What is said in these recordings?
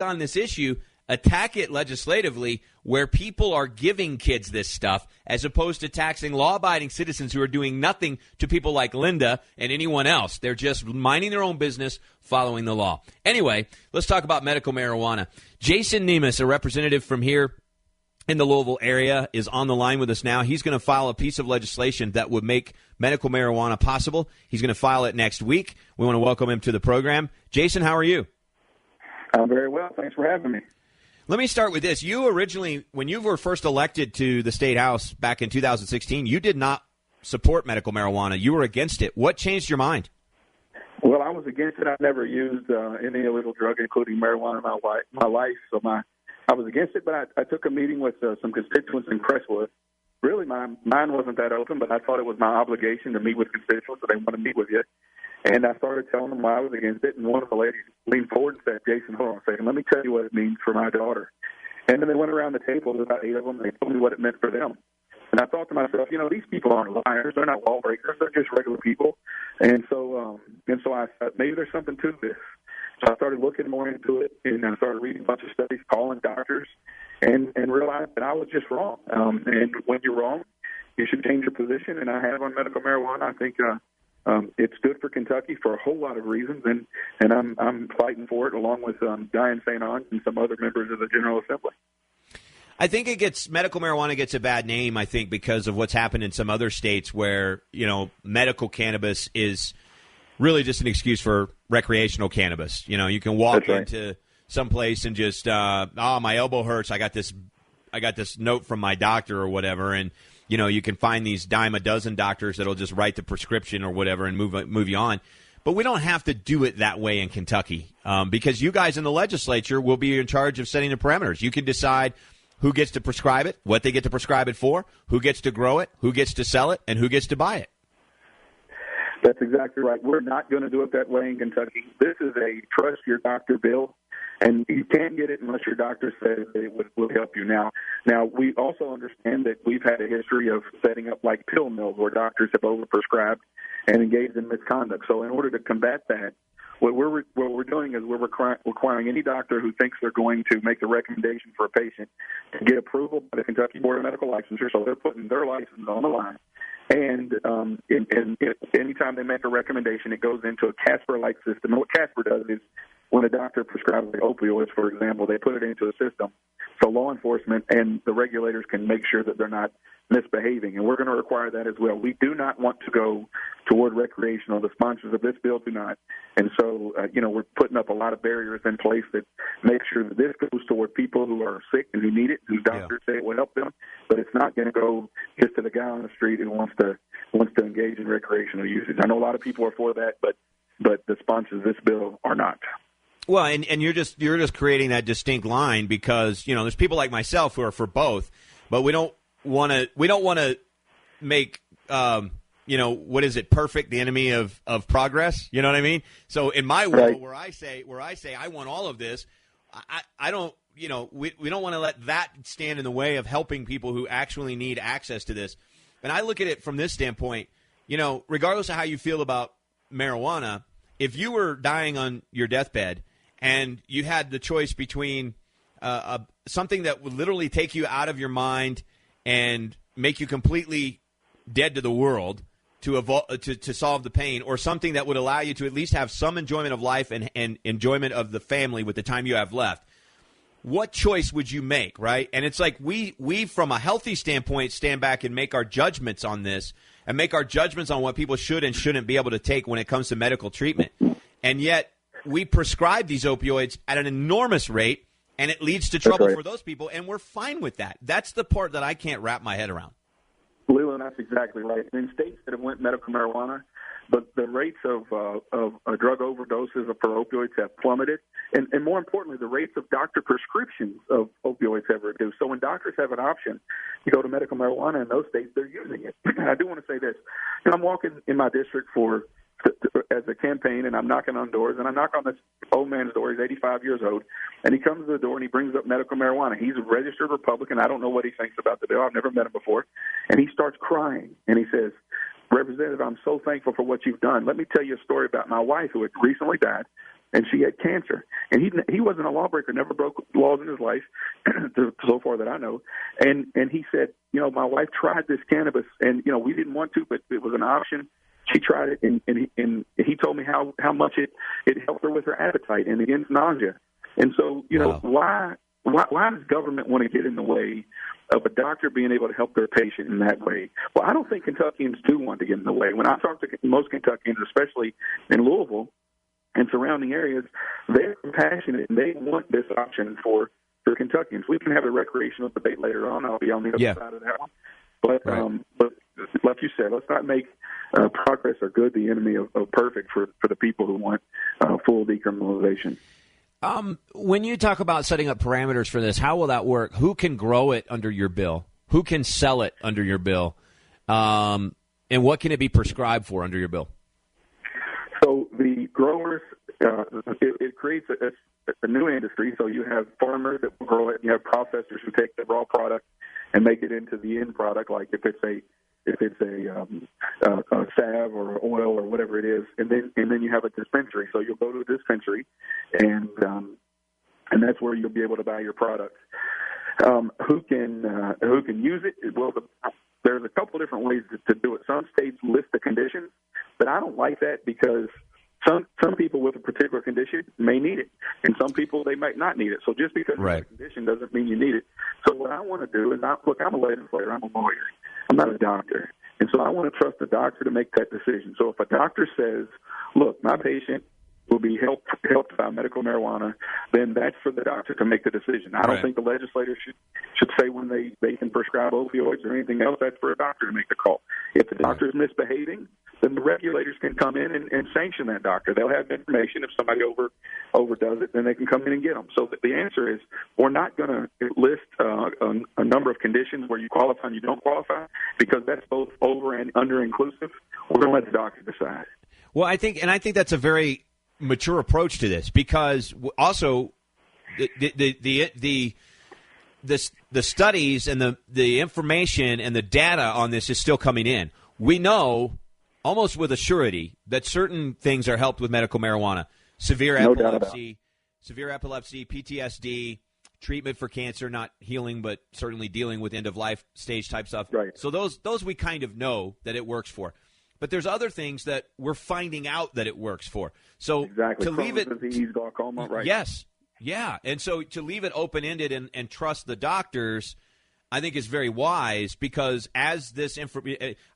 on this issue, attack it legislatively where people are giving kids this stuff as opposed to taxing law-abiding citizens who are doing nothing to people like Linda and anyone else. They're just minding their own business, following the law. Anyway, let's talk about medical marijuana. Jason Nemes, a representative from here in the Louisville area, is on the line with us now. He's going to file a piece of legislation that would make medical marijuana possible. He's going to file it next week. We want to welcome him to the program. Jason, how are you? I'm very well. Thanks for having me. Let me start with this. You originally, when you were first elected to the State House back in 2016, you did not support medical marijuana. You were against it. What changed your mind? Well, I was against it. I've never used any illegal drug, including marijuana, in my life. So I was against it, but I took a meeting with some constituents in Crestwood. Really, my mind wasn't that open, but I thought it was my obligation to meet with constituents, so they want to meet with you. And I started telling them why I was against it, and one of the ladies leaned forward and said, Jason, hold on a second, let me tell you what it means for my daughter. And then they went around the table, there were about 8 of them, and they told me what it meant for them. And I thought to myself, these people aren't liars, they're not lawbreakers, they're just regular people. And so I thought, maybe there's something to this. So I started looking more into it, and I started reading a bunch of studies, calling doctors, and realized that I was just wrong. And when you're wrong, you should change your position, and I have on medical marijuana. I think it's good for Kentucky for a whole lot of reasons, and I'm fighting for it along with Diane St. Ange and some other members of the General Assembly. I think medical marijuana gets a bad name, I think, because of what's happened in some other states where, medical cannabis is really just an excuse for recreational cannabis. You can walk into some place and just, my elbow hurts. I got this note from my doctor or whatever, and you can find these dime a dozen doctors that'll just write the prescription or whatever and move you on. But we don't have to do it that way in Kentucky because you guys in the legislature will be in charge of setting the parameters. You can decide who gets to prescribe it, what they get to prescribe it for, who gets to grow it, who gets to sell it, and who gets to buy it. That's exactly right. We're not going to do it that way in Kentucky. This is a trust your doctor bill, and you can't get it unless your doctor says that it will help you. Now, we also understand that we've had a history of setting up like pill mills where doctors have overprescribed and engaged in misconduct. So in order to combat that, what we're doing is we're requiring any doctor who thinks they're going to make a recommendation for a patient to get approval by the Kentucky Board of Medical Licensure, so they're putting their license on the line. And anytime they make a recommendation, it goes into a CASPR-like system. And what CASPR does is when a doctor prescribes the opioids, for example, they put it into a system so law enforcement and the regulators can make sure that they're not misbehaving. And we're going to require that as well. We do not want to go toward recreational. The sponsors of this bill do not. And so, we're putting up a lot of barriers in place that make sure that this goes toward people who are sick and who need it, whose doctors say it will help them. But it's not going to go just to the guy on the street who wants to engage in recreational usage. I know a lot of people are for that, but the sponsors of this bill are not. Well, and you're just creating that distinct line because there's people like myself who are for both, but we don't want to make what is it, perfect the enemy of progress? You know what I mean? So in my world, right, where I say I want all of this, I don't. We don't want to let that stand in the way of helping people who actually need access to this. And I look at it from this standpoint. Regardless of how you feel about marijuana, if you were dying on your deathbed and you had the choice between something that would literally take you out of your mind and make you completely dead to the world to solve the pain, or something that would allow you to at least have some enjoyment of life and enjoyment of the family with the time you have left, what choice would you make, right? And it's like we from a healthy standpoint stand back and make our judgments on this and make our judgments on what people should and shouldn't be able to take when it comes to medical treatment. And yet we prescribe these opioids at an enormous rate, and it leads to trouble for those people, and we're fine with that. That's the part that I can't wrap my head around. Leland, that's exactly right. In states that have went medical marijuana, but the rates of drug overdoses for opioids have plummeted, and more importantly, the rates of doctor prescriptions of opioids have reduced. So when doctors have an option to go to medical marijuana in those states, they're using it. And I do want to say this. I'm walking in my district as a campaign, and I'm knocking on doors, and I knock on this old man's door. He's 85 years old, and he comes to the door, and he brings up medical marijuana. He's a registered Republican. I don't know what he thinks about the bill. I've never met him before. And he starts crying, and he says, Representative, I'm so thankful for what you've done. Let me tell you a story about my wife who had recently died. and she had cancer. And he wasn't a lawbreaker, never broke laws in his life, so far that I know. And he said, my wife tried this cannabis, and we didn't want to, but it was an option. She tried it, and he told me how much it helped her with her appetite and against nausea. And so, wow. why does government want to get in the way of a doctor being able to help their patient in that way? Well, I don't think Kentuckians do want to get in the way. When I talk to most Kentuckians, especially in Louisville and surrounding areas, they're compassionate and they want this option for Kentuckians. We can have a recreational debate later on. I'll be on the other side of that one. But but like you said, let's not make progress or good the enemy of perfect for the people who want full decriminalization. When you talk about setting up parameters for this, how will that work? Who can grow it under your bill? Who can sell it under your bill? And what can it be prescribed for under your bill? So the growers, it creates a new industry. So you have farmers that will grow it. You have processors who take the raw product and make it into the end product, like if it's a salve or oil or whatever it is, and then you have a dispensary. So you'll go to a dispensary, and that's where you'll be able to buy your product. Who can use it? Well, there's a couple of different ways to do it. Some states list the conditions, but I don't like that because some people with a particular condition may need it, and some people they might not need it. So just because it's a condition doesn't mean you need it. So what I want to do is, I'm a legislator, I'm a lawyer, I'm not a doctor, and so I want to trust the doctor to make that decision. So if a doctor says, "Look, my patient will be helped by medical marijuana," then that's for the doctor to make the decision. I don't think the legislator should say when they can prescribe opioids or anything else. That's for a doctor to make the call. If the doctor is misbehaving, then the regulators can come in and sanction that doctor. They'll have information. If somebody overdoes it, then they can come in and get them. So the answer is, we're not going to list a number of conditions where you qualify and you don't qualify, because that's both over and under inclusive. We're going to let the doctor decide. Well, I think that's a very mature approach to this, because also the studies and the information and the data on this is still coming in. We know almost with a surety that certain things are helped with medical marijuana: severe epilepsy, PTSD, treatment for cancer, not healing but certainly dealing with end of life stage type stuff. Right. So those we kind of know that it works for. But there's other things that we're finding out that it works for. So to leave it, disease, glaucoma, right? Yes, yeah. And so to leave it open-ended and trust the doctors, I think is very wise, because as this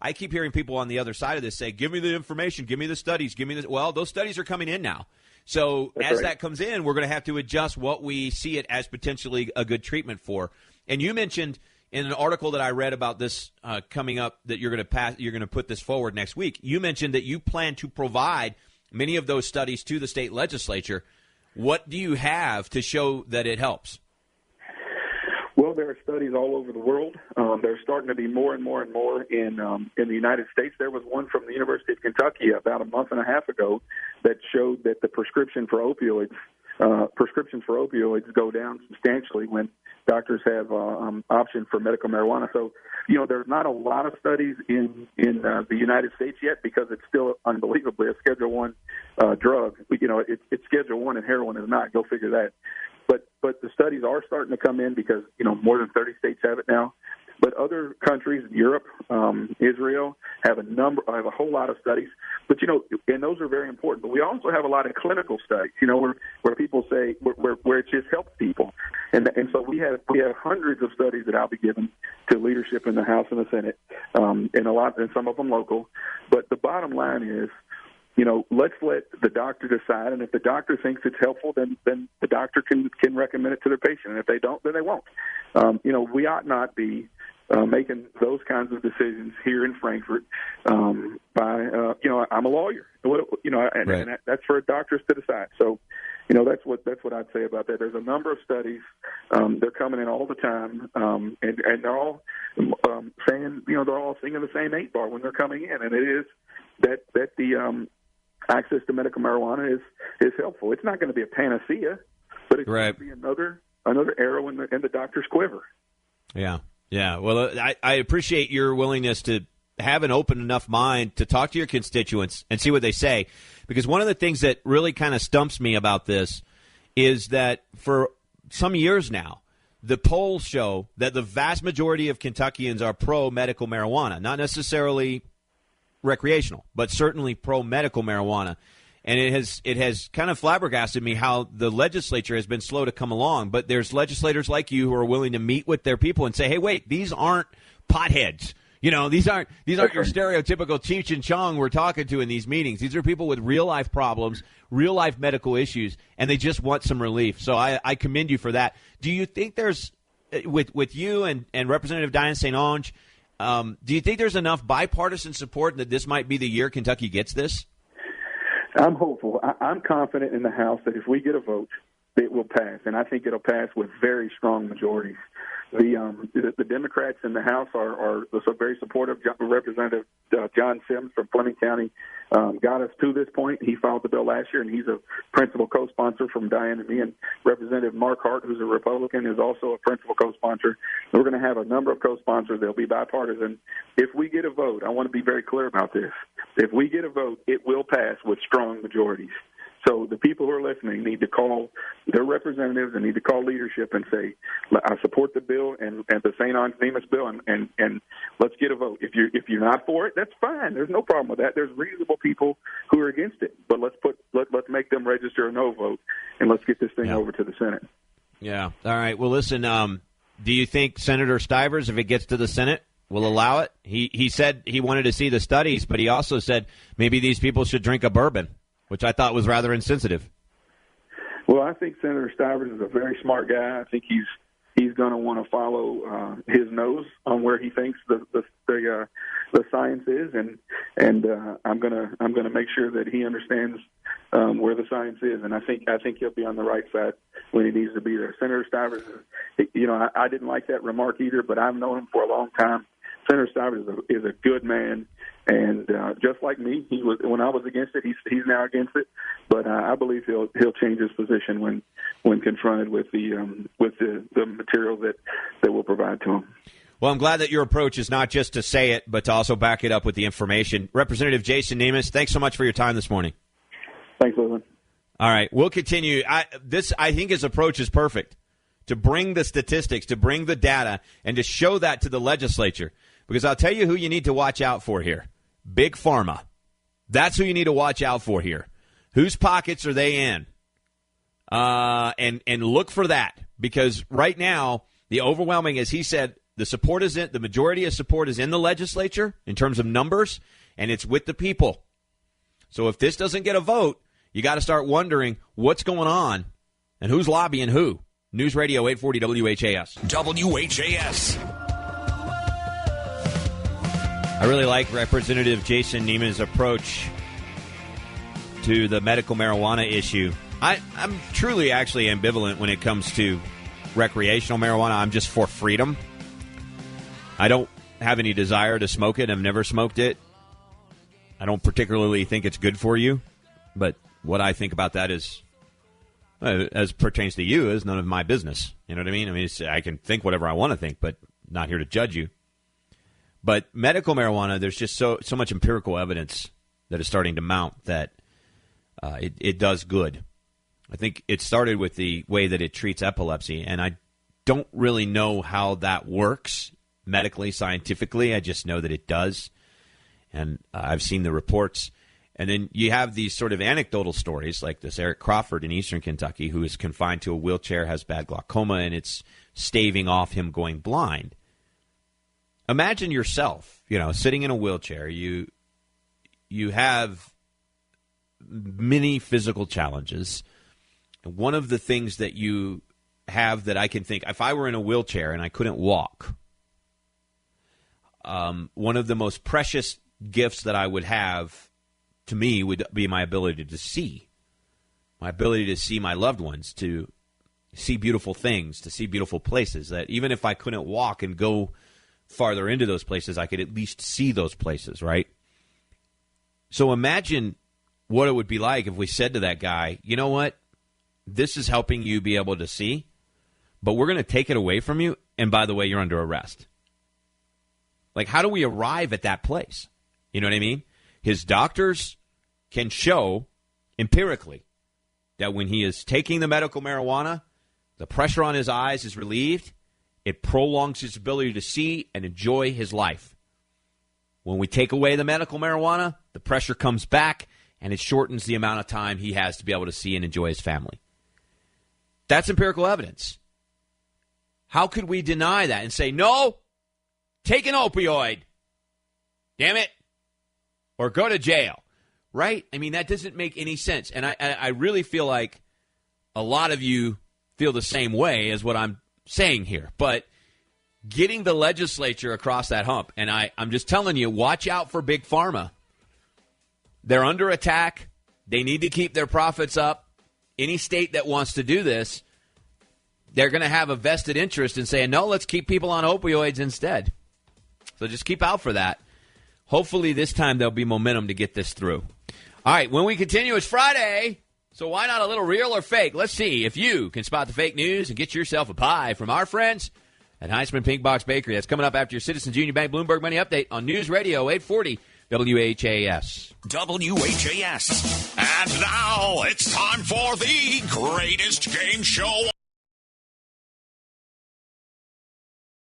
I keep hearing people on the other side of this say, "Give me the information, give me the studies, give me the." Well, those studies are coming in now. So as that comes in, we're going to have to adjust what we see it as potentially a good treatment for. And you mentioned in an article that I read about this coming up that you're going to put this forward next week, you mentioned that you plan to provide many of those studies to the state legislature. What do you have to show that it helps? Well, there are studies all over the world. There's starting to be more and more and more in the United States. There was one from the University of Kentucky about a month and a half ago that showed that the prescriptions for opioids go down substantially when doctors have option for medical marijuana. So, there's not a lot of studies in the United States yet, because it's still unbelievably a Schedule I drug. It's Schedule I and heroin is not. Go figure that. But the studies are starting to come in because, more than 30 states have it now. But other countries, Europe, Israel, have a whole lot of studies. But, and those are very important. But we also have a lot of clinical studies, where people say where it just helps people. And so we have hundreds of studies that I'll be giving to leadership in the House and the Senate, and some of them local. But the bottom line is, let's let the doctor decide, and if the doctor thinks it's helpful, then the doctor can recommend it to their patient, and if they don't, then they won't. We ought not be making those kinds of decisions here in Frankfurt I'm a lawyer, and that's for doctors to decide. So, that's what I'd say about that. There's a number of studies. They're coming in all the time, and they're all saying, they're all singing the same 8 bar when they're coming in, and it is that the access to medical marijuana is helpful. It's not going to be a panacea, but it's going to be another arrow in the doctor's quiver. Yeah. Well, I appreciate your willingness to have an open enough mind to talk to your constituents and see what they say. Because one of the things that really kind of stumps me about this is that for some years now, the polls show that the vast majority of Kentuckians are pro-medical marijuana, not necessarily recreational, but certainly pro-medical marijuana. And it has kind of flabbergasted me how the legislature has been slow to come along. But there's legislators like you who are willing to meet with their people and say, hey, wait, these aren't potheads. These aren't your stereotypical Cheech and Chong we're talking to in these meetings. These are people with real-life problems, real-life medical issues, and they just want some relief. So I commend you for that. Do you think there's, with you and Representative Dianne St. Onge, do you think there's enough bipartisan support that this might be the year Kentucky gets this? I'm hopeful. I'm confident in the House that if we get a vote, it will pass, and I think it'll pass with very strong majorities. The Democrats in the House are very supportive. Representative John Sims from Fleming County got us to this point. He filed the bill last year, and he's a principal co-sponsor from Diane and me. And Representative Mark Hart, who's a Republican, is also a principal co-sponsor. We're going to have a number of co-sponsors. They'll be bipartisan. If we get a vote, I want to be very clear about this. If we get a vote, it will pass with strong majorities. So the people who are listening need to call their representatives and need to call leadership and say, I support the bill and the St. Nemes bill, and let's get a vote. If you're not for it, that's fine. There's no problem with that. There's reasonable people who are against it, but let's make them register a no vote, and let's get this thing over to the Senate. Yeah. All right. Well, listen, do you think Senator Stivers, if it gets to the Senate, will allow it? He said he wanted to see the studies, but he also said maybe these people should drink a bourbon, which I thought was rather insensitive. Well, I think Senator Stivers is a very smart guy. I think he's going to want to follow his nose on where he thinks the science is, and I'm going to make sure that he understands where the science is, and I think he'll be on the right side when he needs to be there. Senator Stivers, I didn't like that remark either, but I've known him for a long time. Senator Stivers is a good man, and just like me, he was when I was against it. He's now against it, but I believe he'll change his position when confronted with the material that we'll provide to him. Well, I'm glad that your approach is not just to say it, but to also back it up with the information. Representative Jason Nemes, thanks so much for your time this morning. Thanks, Leland. All right, we'll continue. I think his approach is perfect, to bring the statistics, to bring the data, and to show that to the legislature. Because I'll tell you who you need to watch out for here. Big Pharma. That's who you need to watch out for here. Whose pockets are they in? And look for that. Because right now, the overwhelming, as he said, the majority of support is in the legislature in terms of numbers, and it's with the people. So if this doesn't get a vote, you got to start wondering what's going on and who's lobbying who. News Radio 840 WHAS. WHAS. I really like Representative Jason Nemes' approach to the medical marijuana issue. I'm truly actually ambivalent when it comes to recreational marijuana. I'm just for freedom. I don't have any desire to smoke it. I've never smoked it. I don't particularly think it's good for you. But what I think about that is, as pertains to you, is none of my business. You know what I mean? I mean, I can think whatever I want to think, but not here to judge you. But medical marijuana, there's just so much empirical evidence that is starting to mount that it does good. I think it started with the way that it treats epilepsy, and I don't really know how that works medically, scientifically. I just know that it does, and I've seen the reports. And then you have these sort of anecdotal stories like this Eric Crawford in eastern Kentucky who is confined to a wheelchair, has bad glaucoma, and it's staving off him going blind. Imagine yourself, sitting in a wheelchair. You have many physical challenges. And one of the things that you have that I can think, if I were in a wheelchair and I couldn't walk, one of the most precious gifts that I would have to me would be my ability to see. My ability to see my loved ones, to see beautiful things, to see beautiful places, that even if I couldn't walk and go farther into those places, I could at least see those places, right? So imagine what it would be like if we said to that guy, you know what? This is helping you be able to see, but we're going to take it away from you, and by the way, you're under arrest. Like, how do we arrive at that place? You know what I mean? His doctors can show empirically that when he is taking the medical marijuana, the pressure on his eyes is relieved. It prolongs his ability to see and enjoy his life. When we take away the medical marijuana, the pressure comes back, and it shortens the amount of time he has to be able to see and enjoy his family. That's empirical evidence. How could we deny that and say, no, take an opioid, damn it, or go to jail, right? I mean, that doesn't make any sense. And I really feel like a lot of you feel the same way as what I'm saying here. But getting the legislature across that hump, and I'm just telling you, watch out for Big Pharma. They're under attack. They need to keep their profits up. Any state that wants to do this, they're going to have a vested interest in saying, no, let's keep people on opioids instead. So just keep out for that. Hopefully this time there'll be momentum to get this through. All right, when we continue, it's Friday, so why not a little real or fake? Let's see if you can spot the fake news and get yourself a pie from our friends at Heisman Pink Box Bakery. That's coming up after your Citizens Union Bank Bloomberg Money Update on News Radio 840 WHAS. WHAS. And now it's time for the greatest game show